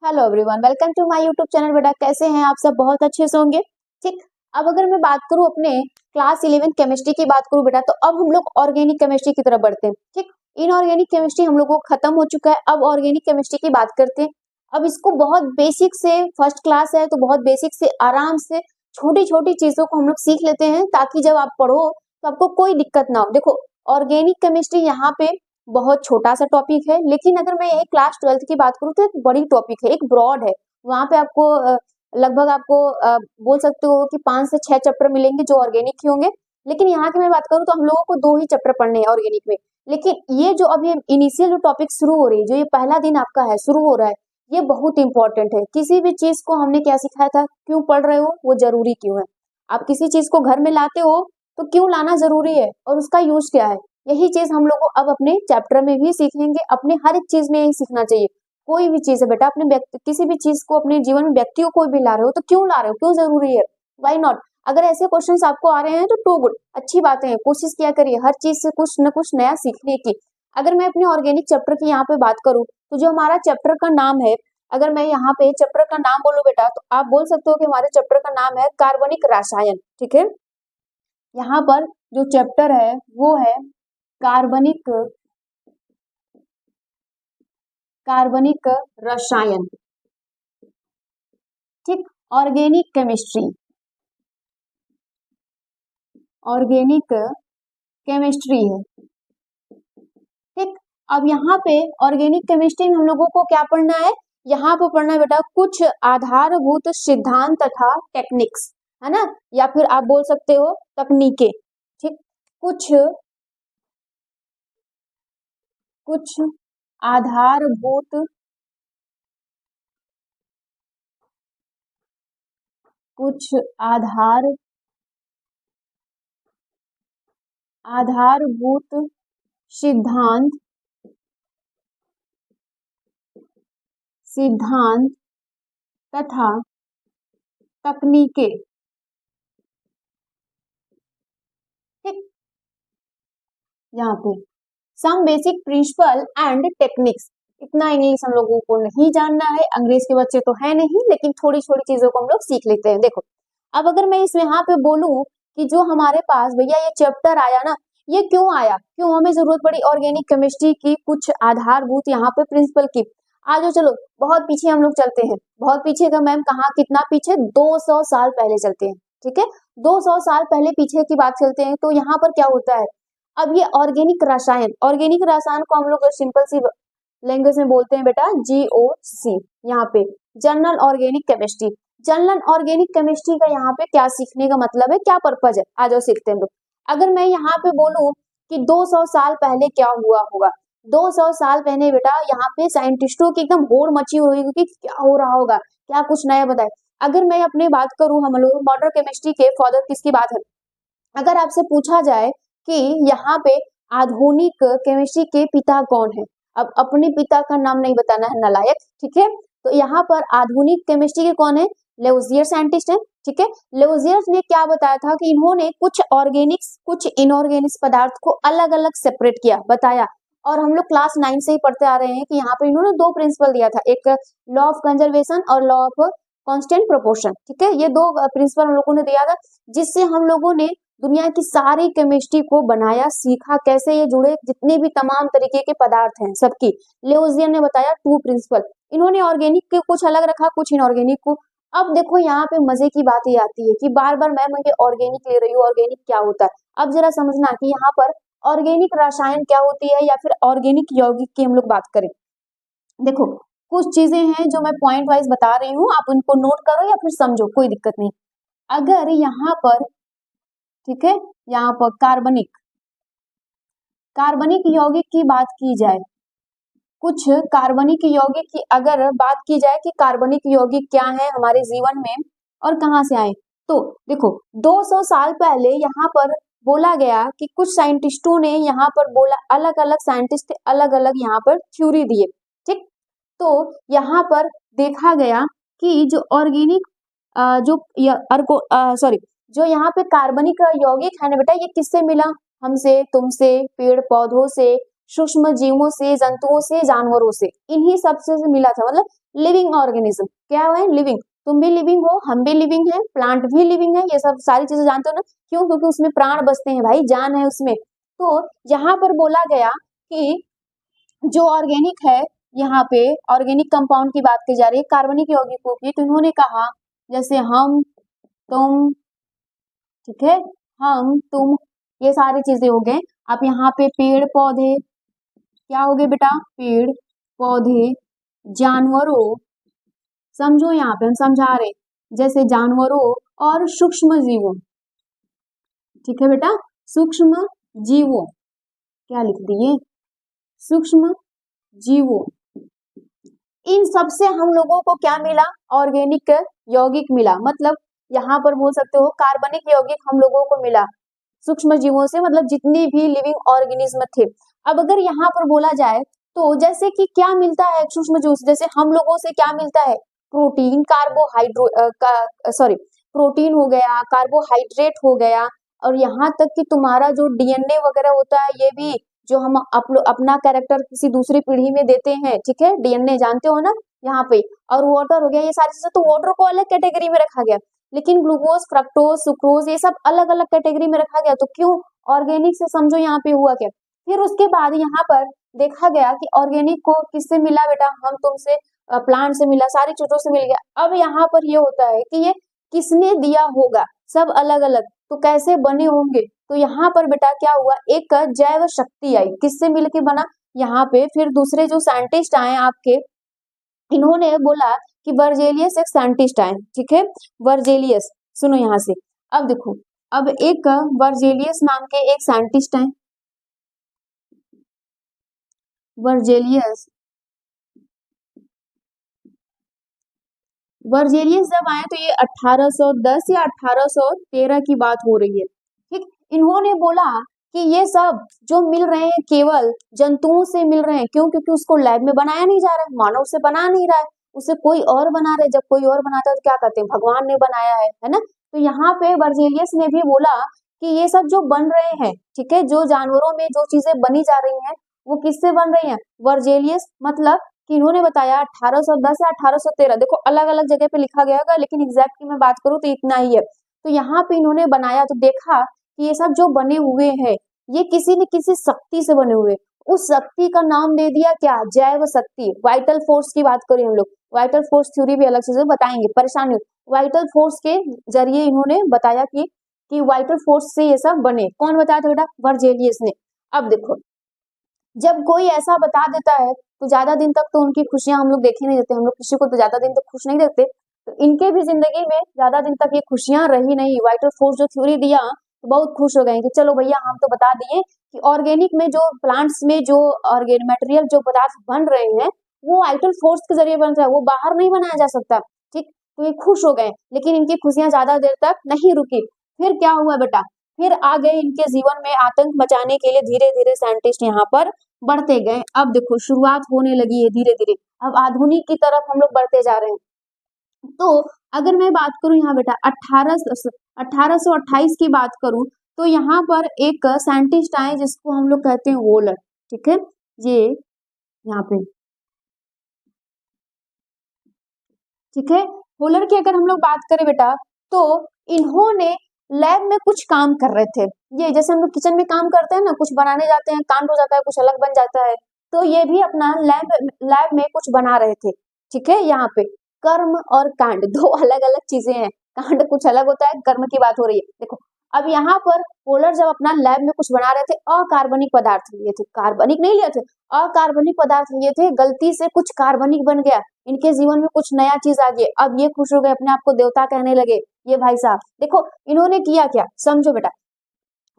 Hello everyone, welcome to my YouTube channel. बेटा कैसे हैं आप सब? बहुत अच्छे से होंगे। ठीक। अब अगर मैं बात करूं अपने क्लास 11 केमिस्ट्री की बात करूं बेटा, तो अब हम लोग ऑर्गेनिक केमिस्ट्री की तरफ बढ़ते हैं। ठीक। इनऑर्गेनिक केमिस्ट्री हम लोगों को खत्म हो चुका है, अब ऑर्गेनिक केमिस्ट्री की बात करते हैं। अब इसको बहुत बेसिक से, फर्स्ट क्लास है तो बहुत बेसिक से आराम से छोटी छोटी चीजों को हम लोग सीख लेते हैं, ताकि जब आप पढ़ो तो आपको कोई दिक्कत ना हो। देखो, ऑर्गेनिक केमिस्ट्री यहाँ पे बहुत छोटा सा टॉपिक है, लेकिन अगर मैं यही क्लास 12 की बात करूँ तो एक बड़ी टॉपिक है, एक ब्रॉड है। वहां पे आपको लगभग आपको बोल सकते हो कि 5 से 6 चैप्टर मिलेंगे जो ऑर्गेनिक ही होंगे। लेकिन यहाँ की मैं बात करूँ तो हम लोगों को 2 ही चैप्टर पढ़ने हैं ऑर्गेनिक में। लेकिन ये जो अभी इनिशियल जो टॉपिक शुरू हो रही है, जो ये पहला दिन आपका है, शुरू हो रहा है, ये बहुत इंपॉर्टेंट है। किसी भी चीज को हमने क्या सिखाया था, क्यों पढ़ रहे हो, वो जरूरी क्यों है। आप किसी चीज को घर में लाते हो तो क्यों लाना जरूरी है और उसका यूज क्या है, यही चीज हम लोग को अब अपने चैप्टर में भी सीखेंगे। अपने हर एक चीज में यही सीखना चाहिए। कोई भी चीज है बेटा, अपने व्यक्ति किसी भी चीज को अपने जीवन में व्यक्तियों को भी ला रहे हो तो क्यों ला रहे हो, क्यों जरूरी है, वाई नॉट। अगर ऐसे क्वेश्चंस आपको आ रहे हैं तो टू गुड, अच्छी बातें हैं। कोशिश किया करिए हर चीज से कुछ न कुछ नया सीखने की। अगर मैं अपने ऑर्गेनिक चैप्टर की यहाँ पे बात करूँ तो जो हमारा चैप्टर का नाम है, अगर मैं यहाँ पे चैप्टर का नाम बोलूं बेटा, तो आप बोल सकते हो कि हमारे चैप्टर का नाम है कार्बनिक रसायन। ठीक है। यहाँ पर जो चैप्टर है वो है कार्बनिक कार्बनिक रसायन। ठीक। ऑर्गेनिक केमिस्ट्री, ऑर्गेनिक केमिस्ट्री है। ठीक। अब यहाँ पे ऑर्गेनिक केमिस्ट्री में हम लोगों को क्या पढ़ना है, यहाँ पे पढ़ना है बेटा कुछ आधारभूत सिद्धांत तथा टेक्निक्स, है ना, या फिर आप बोल सकते हो तकनीकें। ठीक। कुछ कुछ आधारभूत कुछ आधारभूत सिद्धांत सिद्धांत तथा तकनीकें। ठीक। यहाँ पे some basic principle and techniques. इतना इंग्लिश हम लोगों को नहीं जानना है, अंग्रेज के बच्चे तो है नहीं, लेकिन थोड़ी थोड़ी चीजों को हम लोग सीख लेते हैं। देखो, अब अगर मैं इस यहाँ पे बोलूं कि जो हमारे पास भैया ये चैप्टर आया ना, ये क्यों आया, क्यों हमें जरूरत पड़ी ऑर्गेनिक केमिस्ट्री की कुछ आधारभूत यहाँ पे प्रिंसिपल की। आ जाओ, चलो बहुत पीछे हम लोग चलते हैं। बहुत पीछे का मैम, कहाँ, कितना पीछे, 200 साल पहले चलते हैं। ठीक है, 200 साल पहले पीछे की बात चलते हैं। तो यहाँ पर क्या होता है, अब ये ऑर्गेनिक रसायन को हम लोग सिंपल सी लैंग्वेज में बोलते हैं बेटा GOC। यहाँ पे general organic chemistry. General organic chemistry का यहाँ पे क्या सीखने का मतलब है, क्या पर्पज है, आ जाओ सीखते हैं लोग। अगर मैं यहाँ पे बोलूं कि 200 साल पहले क्या हुआ होगा, 200 साल पहले बेटा यहाँ पे साइंटिस्टों की एकदम होड़ मची हुई होगी कि क्या हो रहा होगा, क्या कुछ नया बताए। अगर मैं अपनी बात करूं, हम लोग मॉडर्न केमिस्ट्री के फादर किसकी बात है, अगर आपसे पूछा जाए कि यहाँ पे आधुनिक केमिस्ट्री के पिता कौन है, अब अपने पिता का नाम नहीं बताना है, नालायक। ठीक है, तो यहाँ पर आधुनिक केमिस्ट्री के कौन है, लेवुजियर साइंटिस्ट है। ठीक है, लेवुजियर ने क्या बताया था कि इन्होंने कुछ ऑर्गेनिक्स कुछ इनऑर्गेनिक्स पदार्थ को अलग अलग सेपरेट किया, बताया। और हम लोग क्लास 9 से ही पढ़ते आ रहे हैं कि यहाँ पे इन्होंने 2 प्रिंसिपल दिया था, एक लॉ ऑफ कंजर्वेशन और लॉ ऑफ कांस्टेंट प्रोपोर्शन। ठीक है, ये 2 प्रिंसिपल हम लोगों ने दिया था, जिससे हम लोगों ने दुनिया की सारी केमिस्ट्री को बनाया, सीखा कैसे ये जुड़े, जितने भी तमाम तरीके के पदार्थ हैं सबकी। लेवुजियर ने बताया 2 प्रिंसिपल। इन्होंने ऑर्गेनिक के कुछ अलग रखा, कुछ इनऑर्गेनिक को। अब देखो यहाँ पे मजे की बात ये आती है कि बार बार मैम ये ऑर्गेनिक ले रही हूँ, ऑर्गेनिक क्या होता है। अब जरा समझना कि यहाँ पर ऑर्गेनिक रसायन क्या होती है, या फिर ऑर्गेनिक यौगिक की हम लोग बात करें। देखो, कुछ चीजें हैं जो मैं पॉइंट वाइज बता रही हूँ, आप उनको नोट करो या फिर समझो, कोई दिक्कत नहीं। अगर यहाँ पर, ठीक है, यहाँ पर कार्बनिक यौगिक की बात की जाए, कुछ कार्बनिक यौगिक की अगर बात की जाए कि कार्बनिक यौगिक क्या है हमारे जीवन में और कहाँ से आए, तो देखो 200 साल पहले यहाँ पर बोला गया कि कुछ साइंटिस्टों ने यहाँ पर बोला, अलग अलग साइंटिस्ट अलग अलग यहाँ पर थ्योरी दिए। ठीक, तो यहाँ पर देखा गया कि जो ऑर्गेनिक जो सॉरी, जो यहाँ पे कार्बनिक यौगिक है ना बेटा, ये किससे मिला, हमसे, तुमसे, पेड़ पौधों से, सूक्ष्म जीवों से, जंतुओं से, जानवरों से, इन्हीं सबसे से मिला था, मतलब लिविंग ऑर्गेनिज्म। क्या है? लिविंग। तुम भी लिविंग हो, हम भी लिविंग है, प्लांट भी लिविंग है, ये सब सारी चीजें जानते हो ना। क्यों? क्योंकि उसमें प्राण बसते हैं भाई, जान है उसमें। तो यहाँ पर बोला गया कि जो ऑर्गेनिक है, यहाँ पे ऑर्गेनिक कंपाउंड की बात की जा रही है, कार्बनिक यौगिकों की। तो इन्होंने कहा जैसे हम, तुम, ठीक है, हम, तुम, ये सारी चीजें हो गए। अब यहाँ पे पेड़ पौधे, क्या हो गए बेटा? पेड़ पौधे, जानवरों, समझो यहाँ पे हम समझा रहे, जैसे जानवरों और सूक्ष्म जीवों, ठीक है बेटा, सूक्ष्म जीवों, क्या लिख दिए? सूक्ष्म जीवों। इन सबसे हम लोगों को क्या मिला? ऑर्गेनिक यौगिक मिला, मतलब यहाँ पर बोल सकते हो कार्बनिक यौगिक हम लोगों को मिला सूक्ष्म जीवों से, मतलब जितनी भी लिविंग ऑर्गेनिज्म थे। अब अगर यहाँ पर बोला जाए तो जैसे कि क्या मिलता है सूक्ष्म जीवों से, जैसे हम लोगों से क्या मिलता है? प्रोटीन, प्रोटीन हो गया, कार्बोहाइड्रेट हो गया, और यहाँ तक कि तुम्हारा जो डीएनए वगैरह होता है, ये भी जो हम अपना कैरेक्टर किसी दूसरी पीढ़ी में देते हैं, ठीक है, डीएनए जानते हो ना यहाँ पे। और वाटर हो गया, ये सारी चीजें। तो वाटर को अलग कैटेगरी में रखा गया, लेकिन ग्लूकोज, फ्रक्टोज, सुक्रोज, ये सब अलग अलग कैटेगरी में रखा गया। तो क्यों? ऑर्गेनिक से समझो यहाँ पे हुआ क्या। फिर उसके बाद यहाँ पर देखा गया कि ऑर्गेनिक को किससे मिला बेटा? हम तुमसे, प्लांट से मिला, सारी चीजों से मिल गया। अब यहाँ पर ये होता है कि ये किसने दिया होगा? सब अलग अलग। तो कैसे बने होंगे? तो यहाँ पर बेटा क्या हुआ? एक जैव शक्ति आई, किससे मिलके बना? यहाँ पे फिर दूसरे जो साइंटिस्ट आए आपके, इन्होंने बोला कि वर्जेलियस एक साइंटिस्ट आए, ठीक है, वर्जेलियस, सुनो यहाँ से। अब देखो, अब एक वर्जेलियस नाम के एक साइंटिस्ट हैं, वर्जेलियस। वर्जेलियस जब आए तो ये 1810 या 1813 की बात हो रही है, ठीक। इन्होंने बोला कि ये सब जो मिल रहे हैं केवल जंतुओं से मिल रहे हैं। क्यों? क्योंकि उसको लैब में बनाया नहीं जा रहा है, मानव से बना नहीं रहा है, उसे कोई और बना रहे। जब कोई और बनाता है तो क्या कहते हैं? भगवान ने बनाया है ना। तो यहाँ पे वर्जेलियस ने भी बोला कि ये सब जो बन रहे हैं, ठीक है, जो जानवरों में जो चीजें बनी जा रही हैं, वो किससे बन रही हैं? वर्जेलियस, मतलब कि इन्होंने बताया 1810 या 1813, देखो अलग अलग जगह पे लिखा गया होगा, लेकिन एग्जैक्ट की मैं बात करूँ तो इतना ही है। तो यहाँ पे इन्होंने बनाया तो देखा कि ये सब जो बने हुए हैं, ये किसी न किसी शक्ति से बने हुए। उस शक्ति का नाम दे दिया क्या? जैव शक्ति। वाइटल फोर्स की बात करें हम लोग, वाइटल फोर्स थ्योरी भी अलग से बताएंगे, परेशानी। वाइटल फोर्स के जरिए इन्होंने बताया कि वाइटल फोर्स से ये सब बने। कौन बताया था बेटा? वर्जेलियस ने। अब देखो, जब कोई ऐसा बता देता है तो ज्यादा दिन तक तो उनकी खुशियां हम लोग देखे नहीं देते, हम लोग किसी को तो ज्यादा दिन तक खुश नहीं देखते। तो इनके भी जिंदगी में ज्यादा दिन तक ये खुशियां रही नहीं। वाइटल फोर्स जो थ्योरी दिया तो बहुत खुश हो गए कि चलो भैया, हम तो बता दिए कि ऑर्गेनिक में जो प्लांट्स में जो ऑर्गेनिक मटेरियल जो पदार्थ बन रहे हैं, वो वाइटल फोर्स के जरिए बन रहा है, वो बाहर नहीं बनाया जा सकता, ठीक। तो ये खुश हो गए, लेकिन इनकी खुशियां ज्यादा देर तक नहीं रुकी। फिर क्या हुआ बेटा? फिर आ गए इनके जीवन में आतंक मचाने के लिए धीरे धीरे साइंटिस्ट यहाँ पर बढ़ते गए। अब देखो शुरुआत होने लगी है धीरे धीरे, अब आधुनिक की तरफ हम लोग बढ़ते जा रहे हैं। तो अगर मैं बात करूं यहाँ बेटा 1828 की बात करूं, तो यहाँ पर एक साइंटिस्ट आए जिसको हम लोग कहते हैं वोलर, ठीक है, ये यहाँ पे, ठीक है। वोलर की अगर हम लोग बात करें बेटा, तो इन्होंने लैब में कुछ काम कर रहे थे। ये जैसे हम लोग किचन में काम करते हैं ना, कुछ बनाने जाते हैं, कांड हो जाता है, कुछ अलग बन जाता है, तो ये भी अपना लैब में कुछ बना रहे थे, ठीक है। यहाँ पे कर्म और कांड दो अलग अलग चीजें हैं, कांड कुछ अलग होता है, कर्म की बात हो रही है। देखो अब यहाँ पर पोलर जब अपना लैब में कुछ बना रहे थे, अकार्बनिक पदार्थ लिए थे, कार्बनिक नहीं लिए थे, अकार्बनिक पदार्थ लिए थे, गलती से कुछ कार्बनिक बन गया, इनके जीवन में कुछ नया चीज आ गई। अब ये खुश हो गए, अपने आप को देवता कहने लगे ये भाई साहब। देखो इन्होंने किया क्या, समझो बेटा,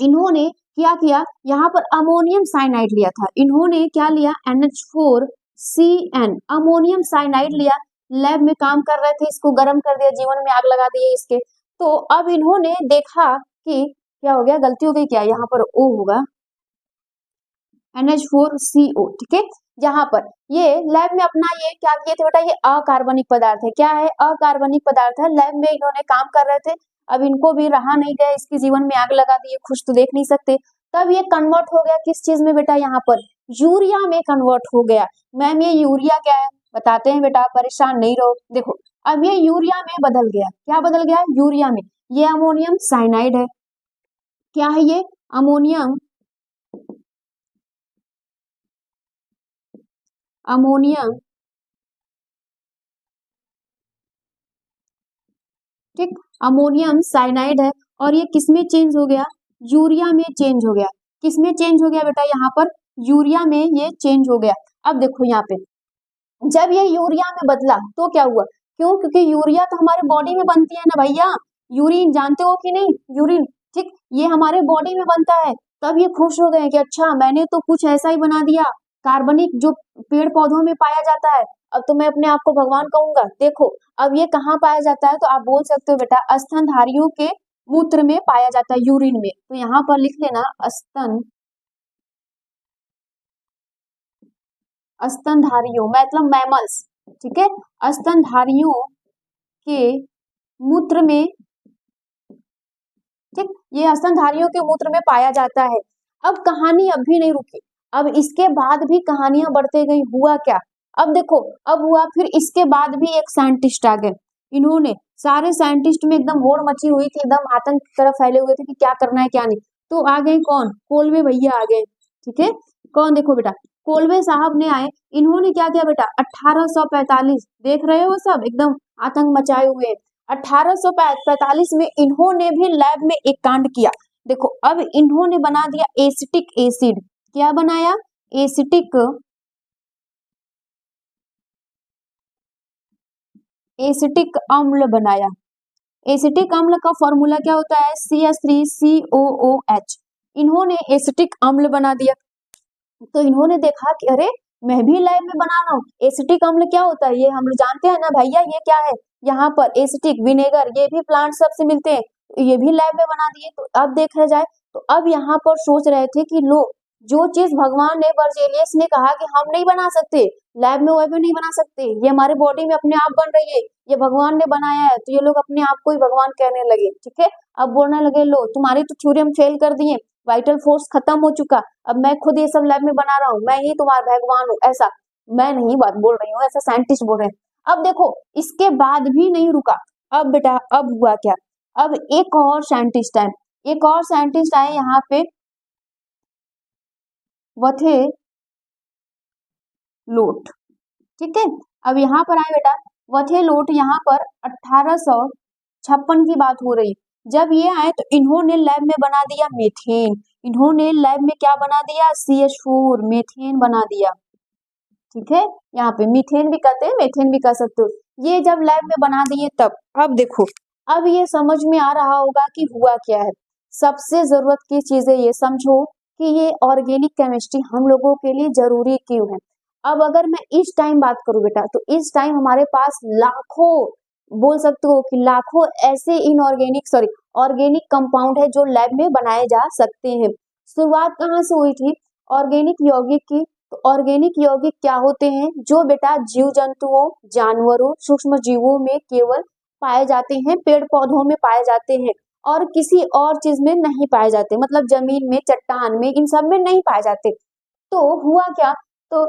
इन्होंने क्या किया, यहाँ पर अमोनियम साइनाइड लिया था। इन्होंने क्या लिया? NH4CN, अमोनियम साइनाइड लिया, लैब में काम कर रहे थे, इसको गर्म कर दिया, जीवन में आग लगा दिए इसके। तो अब इन्होंने देखा कि क्या हो गया, गलती हो गई क्या, यहाँ पर O होगा, NH4CO, ठीक है। यहाँ पर ये लैब में अपना ये क्या किए थे बेटा, ये अकार्बनिक पदार्थ है। क्या है? अकार्बनिक पदार्थ है, लैब में इन्होंने काम कर रहे थे। अब इनको भी रहा नहीं गया, इसके जीवन में आग लगा दी, खुश तो देख नहीं सकते। तब ये कन्वर्ट हो गया किस चीज में बेटा, यहाँ पर यूरिया में कन्वर्ट हो गया। मैम ये यूरिया क्या है बताते हैं बेटा, परेशान नहीं रहो। देखो अब ये यूरिया में बदल गया, क्या बदल गया यूरिया में, ये अमोनियम साइनाइड है। क्या है ये अमोनियम, अमोनियम ठीक, अमोनियम साइनाइड है और ये किसमें चेंज हो गया, यूरिया में चेंज हो गया। किसमें चेंज हो गया बेटा, यहाँ पर यूरिया में ये चेंज हो गया। अब देखो यहाँ पे जब ये यूरिया में बदला तो क्या हुआ, क्यों, क्योंकि यूरिया तो हमारे बॉडी में बनती है ना भैया, यूरिन जानते हो कि नहीं, यूरिन ठीक, ये हमारे बॉडी में बनता है। तब ये खुश हो गए कि अच्छा मैंने तो कुछ ऐसा ही बना दिया, कार्बनिक जो पेड़ पौधों में पाया जाता है, अब तो मैं अपने आप को भगवान कहूंगा। देखो अब ये कहाँ पाया जाता है, तो आप बोल सकते हो बेटा स्तनधारियों के मूत्र में पाया जाता है, यूरिन में। तो यहाँ पर लिख लेना स्तनधारियों मतलब मैमल्स, ठीक है, स्तनधारियों के मूत्र में, ठीक, ये स्तनधारियों के मूत्र में पाया जाता है। अब कहानी अब भी नहीं रुकी, अब इसके बाद भी कहानियां बढ़ते गई। हुआ क्या, अब देखो अब हुआ फिर इसके बाद भी एक साइंटिस्ट आ गए, इन्होंने सारे साइंटिस्ट में एकदम होड़ मची हुई थी, एकदम आतंक की तरफ फैले हुए थे कि क्या करना है क्या नहीं। तो आ गए कौन, कोलवे भैया आ गए, ठीक है, कौन देखो बेटा कोलवे साहब ने आए, इन्होंने क्या किया बेटा 1845, देख रहे हो सब एकदम आतंक मचाए हुए। 1845 में इन्होंने भी लैब में एक कांड किया। देखो अब इन्होंने बना दिया एसिटिक एसिड, क्या बनाया एसिटिक एसिटिक अम्ल बनाया। एसिटिक अम्ल का फॉर्मूला क्या होता है CH3COOH, इन्होंने एसिटिक अम्ल बना दिया। तो इन्होंने देखा कि अरे मैं भी लैब में बना रहा हूँ, एसिटिक अम्ल क्या होता है ये हम लोग जानते हैं ना भैया, ये क्या है यहाँ पर एसिटिक विनेगर, ये भी प्लांट सबसे मिलते हैं, तो ये भी लैब में बना दिए। तो अब देखा जाए तो अब यहाँ पर सोच रहे थे कि लो जो चीज भगवान ने बर्जेलियस ने कहा कि हम नहीं बना सकते लैब में, वह भी नहीं बना सकते, ये हमारे बॉडी में अपने आप बन रही है, ये भगवान ने बनाया है, तो ये लोग अपने आप को ही भगवान कहने लगे, ठीक है। अब बोलने लगे लो तुम्हारी तो थ्योरी हम फेल कर दिए, वाइटल फोर्स खत्म हो चुका, अब मैं खुद ये सब लैब में बना रहा हूँ, मैं ही तुम्हारा भगवान हूँ, ऐसा मैं नहीं बात बोल रही हूँ, ऐसा साइंटिस्ट बोल रहे हैं। अब देखो इसके बाद भी नहीं रुका, अब बेटा अब हुआ क्या, अब एक और साइंटिस्ट आए, एक और साइंटिस्ट आए यहाँ पे, वो थे लोट, ठीक है। अब यहाँ पर आए बेटा वथे लोट, यहाँ पर 1856 की बात हो रही, जब ये आए तो इन्होंने लैब में बना दिया मीथेन, इन्होंने लैब में क्या बना दिया CH4 मीथेन बना दिया, ठीक है। यहाँ पे मीथेन भी कहते हैं, मीथेन भी कह सकते हो, ये जब लैब में बना दिए तब। अब देखो अब ये समझ में आ रहा होगा कि हुआ क्या है, सबसे जरूरत की चीजें ये समझो कि ये ऑर्गेनिक केमिस्ट्री हम लोगों के लिए जरूरी क्यों है। अब अगर मैं इस टाइम बात करूं बेटा, तो इस टाइम हमारे पास लाखों, बोल सकते हो कि लाखों ऐसे इनऑर्गेनिक सॉरी ऑर्गेनिक कंपाउंड है जो लैब में बनाए जा सकते हैं। शुरुआत कहाँ से हुई थी ऑर्गेनिक यौगिक की, तो ऑर्गेनिक यौगिक क्या होते हैं, जो बेटा जीव जंतुओं जानवरों सूक्ष्म जीवों में केवल पाए जाते हैं, पेड़ पौधों में पाए जाते हैं और किसी और चीज में नहीं पाए जाते, मतलब जमीन में चट्टान में इन सब में नहीं पाए जाते। तो हुआ क्या, तो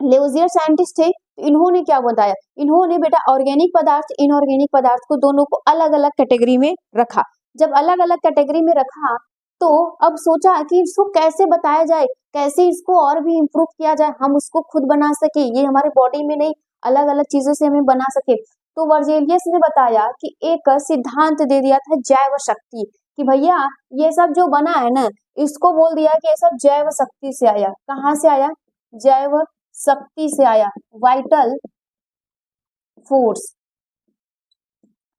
लेवजियर साइंटिस्ट थे, तो इन्होंने क्या बताया, इन्होंने बेटा ऑर्गेनिक पदार्थ इनऑर्गेनिक पदार्थ को दोनों को अलग अलग कैटेगरी में रखा। जब अलग अलग कैटेगरी में रखा तो अब सोचा कि इसको कैसे बताया जाए, कैसे इसको और भी इम्प्रूव किया जाए, हम उसको खुद बना सके, ये हमारे बॉडी में नहीं अलग अलग चीजों से हमें बना सके। तो वर्जेलियस ने बताया कि एक सिद्धांत दे दिया था जैव शक्ति, कि भैया ये सब जो बना है ना, इसको बोल दिया कि ये सब जैव शक्ति से आया। कहाँ से आया, जैव शक्ति से आया, वाइटल फोर्स,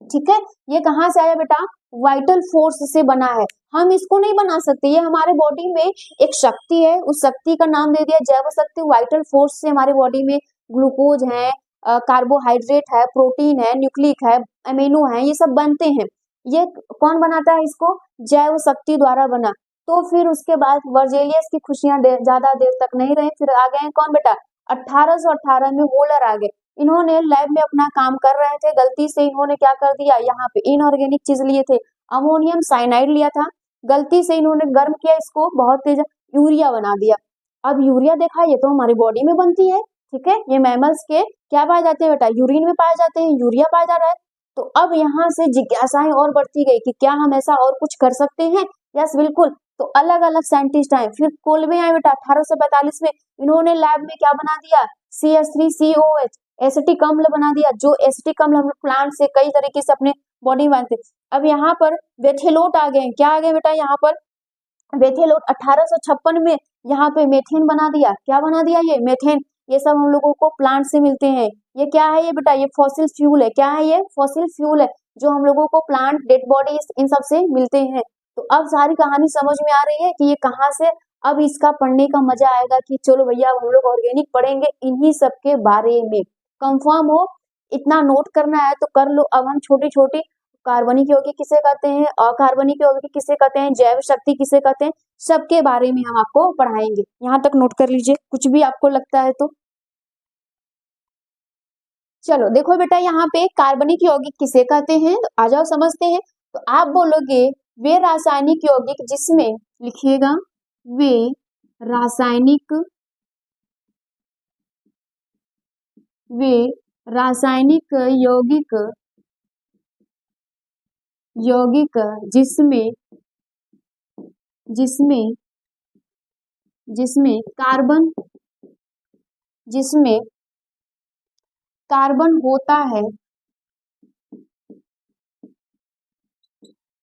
ठीक है। ये कहाँ से आया बेटा, वाइटल फोर्स से बना है, हम इसको नहीं बना सकते, ये हमारे बॉडी में एक शक्ति है, उस शक्ति का नाम दे दिया जैव शक्ति। वाइटल फोर्स से हमारे बॉडी में ग्लूकोज है, कार्बोहाइड्रेट है, प्रोटीन है, न्यूक्लिक है, अमीनो है, ये सब बनते हैं। ये कौन बनाता है इसको, जैव शक्ति द्वारा बना। तो फिर उसके बाद वर्जेलियस की खुशियां ज्यादा देर तक नहीं रही, फिर आ गए कौन बेटा 1818 में वोलर आ गए। इन्होंने लैब में अपना काम कर रहे थे, गलती से इन्होंने क्या कर दिया, यहाँ पे इनऑर्गेनिक चीज लिए थे, अमोनियम साइनाइड लिया था, गलती से इन्होंने गर्म किया इसको बहुत तेज, यूरिया बना दिया। अब यूरिया देखा, ये तो हमारी बॉडी में बनती है, ठीक है, ये मैमल्स के क्या पाए जाते हैं बेटा, यूरिन में पाए जाते हैं, यूरिया पाया जा रहा है। तो अब यहाँ से जिज्ञासाएं और बढ़ती गई कि क्या हम ऐसा और कुछ कर सकते हैं। यस बिल्कुल। तो अलग अलग साइंटिस्ट आए, फिर कोलवे आए बेटा 1845 में। इन्होंने लैब में क्या बना दिया, CH3COH एसिटिक अम्ल बना दिया, जो एसिटिक अम्ल हम प्लांट से कई तरीके से अपने बॉडी में बनते। अब यहाँ पर वेथेलोट आ गए, क्या आ गए बेटा यहाँ पर, वेथेलोट 1856 में यहाँ पे मेथेन बना दिया, क्या बना दिया, ये मेथेन। ये सब हम लोगों को प्लांट से मिलते हैं। ये क्या है ये बेटा, ये फॉसिल फ्यूल है, क्या है ये, फॉसिल फ्यूल है, जो हम लोगों को प्लांट डेड बॉडी इन सब से मिलते हैं। तो अब सारी कहानी समझ में आ रही है कि ये कहाँ से, अब इसका पढ़ने का मजा आएगा कि चलो भैया हम लोग ऑर्गेनिक पढ़ेंगे इन्हीं सब के बारे में। कंफर्म हो, इतना नोट करना है तो कर लो। अब हम छोटी छोटी कार्बनिक यौगिक किसे कहते हैं, अकार्बनिक यौगिक किसे कहते हैं, जैव शक्ति किसे कहते हैं, सबके बारे में हम आपको पढ़ाएंगे। यहाँ तक नोट कर लीजिए, कुछ भी आपको लगता है तो। चलो देखो बेटा, यहाँ पे कार्बनिक यौगिक किसे कहते हैं, तो आ जाओ समझते हैं। तो आप बोलोगे वे रासायनिक यौगिक जिसमें, लिखिएगा, वे रासायनिक, वे रासायनिक यौगिक, यौगिक जिसमें, जिसमें जिसमें कार्बन, जिसमें कार्बन होता है,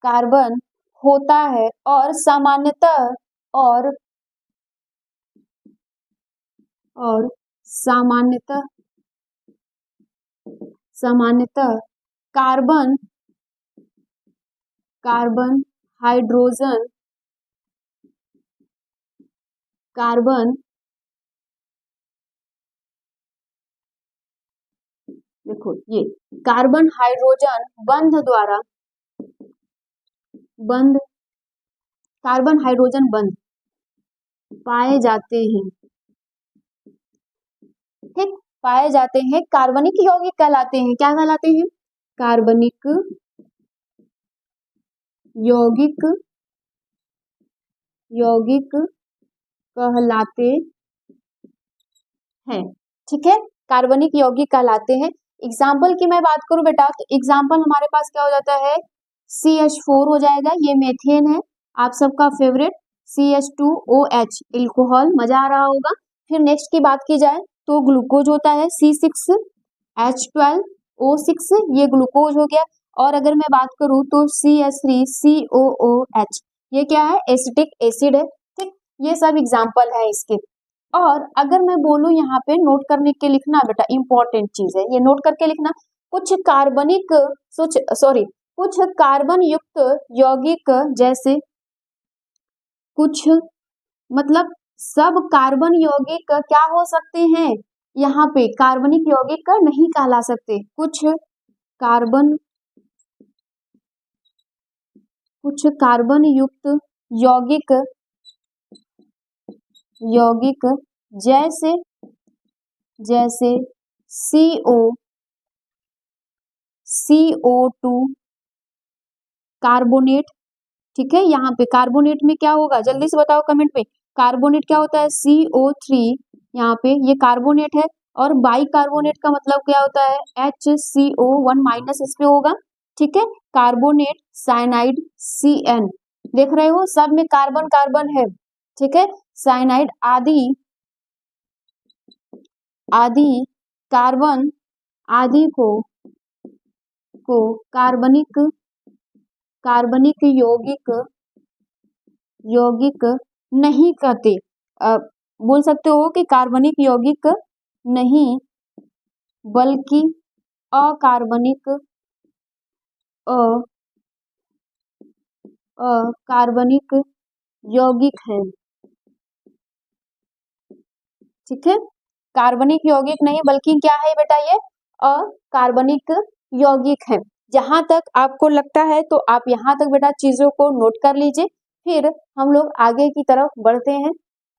कार्बन होता है और सामान्यतः, और सामान्यतः, सामान्यतः कार्बन, कार्बन हाइड्रोजन, कार्बन, देखो ये कार्बन हाइड्रोजन बंध द्वारा, बंध, कार्बन हाइड्रोजन बंध पाए जाते हैं, ठीक, पाए जाते हैं, कार्बनिक यौगिक कहलाते हैं, क्या कहलाते हैं, कार्बनिक यौगिक, यौगिक कहलाते हैं, ठीक है, कार्बनिक यौगिक कहलाते हैं। एग्जाम्पल की मैं बात करूं बेटा, तो एग्जाम्पल हमारे पास क्या हो जाता है, CH4 हो जाएगा, ये मेथेन है, आप सबका फेवरेट, CH2OH एल्कोहल, मजा आ रहा होगा। फिर नेक्स्ट की बात की जाए तो ग्लूकोज होता है, C6H12O6, ये ग्लूकोज हो गया। और अगर मैं बात करूं तो CH3COOH, ये क्या है, एसिटिक एसिड है, ठीक, ये सब एग्जाम्पल है इसके। और अगर मैं बोलूं यहाँ पे नोट करने के लिखना बेटा, इंपॉर्टेंट चीज है ये, नोट करके लिखना, कुछ कार्बनिक, कुछ कार्बन युक्त यौगिक, जैसे कुछ, मतलब सब कार्बन यौगिक क्या हो सकते हैं, यहाँ पे कार्बनिक यौगिक नहीं कहला सकते, कुछ कार्बन, कुछ कार्बन युक्त यौगिक, यौगिक जैसे, जैसे CO2 कार्बोनेट, ठीक है, यहाँ पे कार्बोनेट में क्या होगा, जल्दी से बताओ कमेंट पे, कार्बोनेट क्या होता है, CO3, यहाँ पे ये कार्बोनेट है, और बाई कार्बोनेट का मतलब क्या होता है, HCO1- इस पे होगा, ठीक है, कार्बोनेट, साइनाइड, CN, देख रहे हो सब में कार्बन कार्बन है, ठीक है, साइनाइड आदि, आदि कार्बन आदि को कार्बनिक, कार्बनिक यौगिक, यौगिक नहीं कहते। बोल सकते हो कि कार्बनिक यौगिक नहीं, बल्कि अकार्बनिक, अकार्बनिक यौगिक है, ठीक है, कार्बनिक यौगिक नहीं बल्कि क्या है बेटा, ये अकार्बनिक यौगिक है। जहां तक आपको लगता है तो आप यहाँ तक बेटा चीजों को नोट कर लीजिए, फिर हम लोग आगे की तरफ बढ़ते हैं,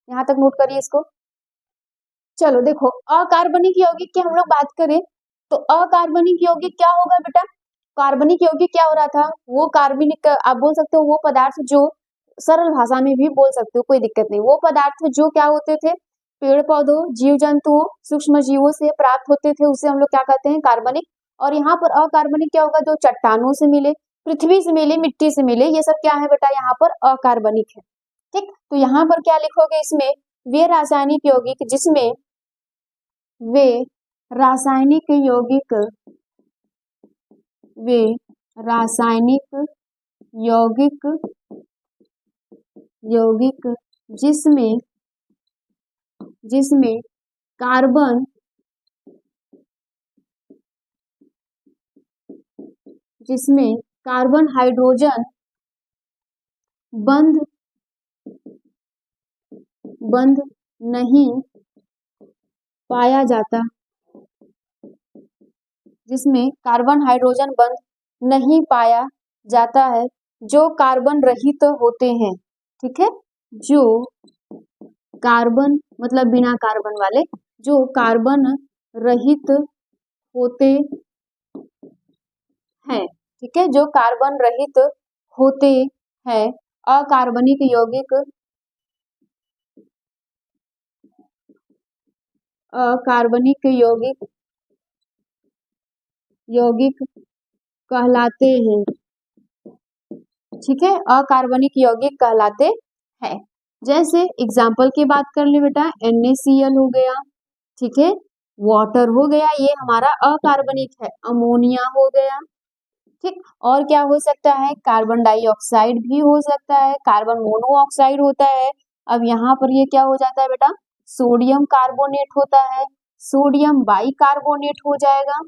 यहाँ तक नोट करिए इसको। चलो देखो, अकार्बनिक यौगिक की हम लोग बात करें तो अकार्बनिक यौगिक क्या होगा बेटा, कार्बनिक यौगिक क्या हो रहा था, वो कार्बनिक, आप बोल सकते हो वो पदार्थ जो सरल भाषा में भी बोल सकते हो, कोई दिक्कत नहीं। वो पदार्थ जो क्या होते थे, पेड़ पौधों, जीव जंतुओं, सूक्ष्म जीवों से प्राप्त होते थे, उसे हम लोग क्या कहते हैं, कार्बनिक। और यहाँ पर अकार्बनिक क्या होगा, जो चट्टानों से मिले, पृथ्वी से मिले, मिट्टी से मिले, ये सब क्या है बेटा, यहाँ पर अकार्बनिक है। ठीक, तो यहाँ पर क्या लिखोगे इसमें, वे रासायनिक यौगिक जिसमें वे रासायनिक यौगिक वे रासायनिक यौगिक यौगिक जिसमें जिसमें कार्बन जिसमें कार्बन हाइड्रोजन बंध नहीं पाया जाता, जिसमें कार्बन हाइड्रोजन बंध नहीं पाया जाता है, जो कार्बन रहित होते हैं। ठीक है, जो कार्बन मतलब बिना कार्बन वाले, जो कार्बन रहित होते हैं। ठीक है, जो कार्बन रहित होते हैं, अकार्बनिक यौगिक कहलाते हैं। ठीक है, अकार्बनिक यौगिक कहलाते हैं। जैसे एग्जाम्पल की बात कर ले बेटा, NaCl हो गया, ठीक है, वाटर हो गया, ये हमारा अकार्बनिक है, अमोनिया हो गया। ठीक, और क्या हो सकता है, कार्बन डाइऑक्साइड भी हो सकता है, कार्बन मोनोऑक्साइड होता है। अब यहाँ पर ये क्या हो जाता है बेटा, सोडियम कार्बोनेट होता है, सोडियम बाइकार्बोनेट हो जाएगा।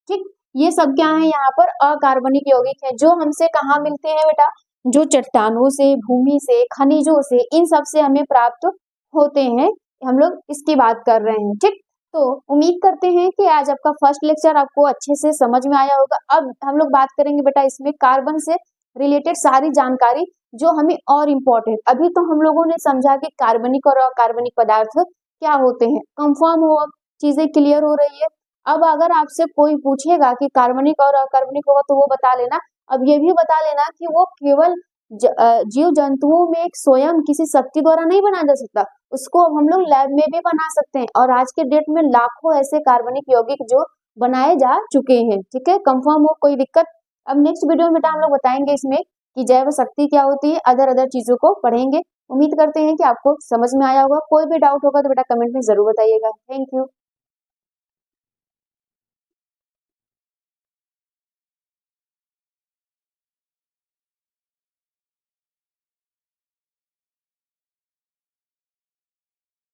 ठीक, ये सब क्या है, यहाँ पर अकार्बनिक यौगिक है, जो हमसे कहाँ मिलते हैं बेटा, जो चट्टानों से, भूमि से, खनिजों से, इन सब से हमें प्राप्त होते हैं। हम लोग इसकी बात कर रहे हैं। ठीक, तो उम्मीद करते हैं कि आज आपका फर्स्ट लेक्चर आपको अच्छे से समझ में आया होगा। अब हम लोग बात करेंगे बेटा इसमें कार्बन से रिलेटेड सारी जानकारी जो हमें और इम्पोर्टेंट। अभी तो हम लोगों ने समझा कि कार्बनिक और अकार्बनिक पदार्थ क्या होते हैं, कंफर्म हो, चीजें क्लियर हो रही है। अब अगर आपसे कोई पूछेगा कि कार्बनिक और अकार्बनिक होगा तो वो बता लेना। अब ये भी बता लेना कि वो केवल जीव जंतुओं में एक स्वयं किसी शक्ति द्वारा नहीं बनाया जा सकता, उसको अब हम लोग लैब में भी बना सकते हैं। और आज के डेट में लाखों ऐसे कार्बनिक यौगिक जो बनाए जा चुके हैं। ठीक है, कंफर्म हो, कोई दिक्कत। अब नेक्स्ट वीडियो में बेटा हम लोग बताएंगे इसमें कि जैव शक्ति क्या होती है, अदर चीजों को पढ़ेंगे। उम्मीद करते हैं कि आपको समझ में आया होगा। कोई भी डाउट होगा तो बेटा कमेंट में जरूर बताइएगा। Thank you.